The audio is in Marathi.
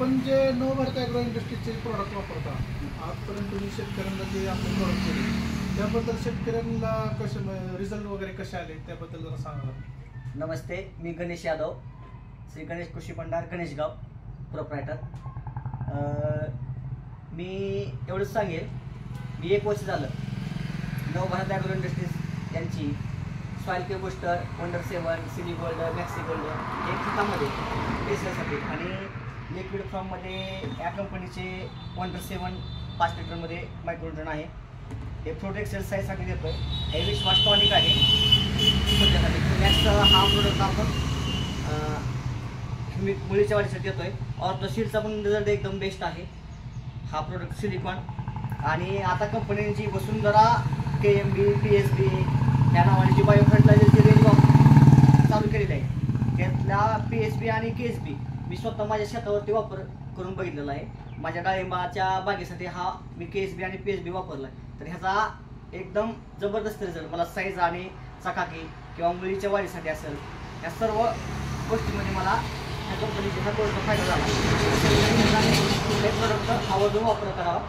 आपण जे नवभारत ॲग्रो इंडस्ट्रीजचे प्रॉडक्ट वापरता आजपर्यंत तुम्ही शेतकऱ्यांना जे आपण प्रॉडक्ट केले त्याबद्दल शेतकऱ्यांना कसे रिझल्ट वगैरे कसे आले त्याबद्दल जरा सांगा. नमस्ते, मी गणेश यादव, श्री गणेश कृषी भंडार गणेशगाव प्रोप्रायटर. मी एवढंच सांगेल, मी 1 वर्ष झालं नवभारत ॲग्रो इंडस्ट्रीज यांची सॉईल के बूस्टर, वंडर 7, सिली गोल्ड, मॅक्सी गोल्ड हे खतामध्ये बेससाठी आणि लिक्विड फॉर्ममध्ये या कंपनीचे वंडर 7 5 लिटरमध्ये मायक्रोटन आहे. हे फ्रूट एक्सरसाइजसाठी देतो आहे. हे विश्वास टॉनिक आहे सध्यासाठी. मॅक्स हा प्रोडक्ट आपण मुलीच्या वाढीसाठी देतो आहे. ऑर्थोशीलचा पण रिझल्ट एकदम बेस्ट आहे हा प्रोडक्ट सिलिकॉन. आणि आता कंपनीने जी वसुंधरा KMB PSB ह्या नावाने जी बायो फर्टिलायझरची रेंज चालू केलेली आहे, त्यातल्या PSB आणि KSB मी स्वतः माझ्या शेतावरती वापर करून बघितलेला आहे. माझ्या डाळिंबाच्या बागेसाठी हा मी KSB आणि PSB वापरला आहे. तर ह्याचा एकदम जबरदस्त रिझल्ट मला साईज आणि चकाकी किंवा मुलीच्या वाढीसाठी असेल या सर्व गोष्टींमध्ये मला ह्या कंपनीचा हा फायदा झाला. हे प्रोडक्ट आवर्जून वापर करावा.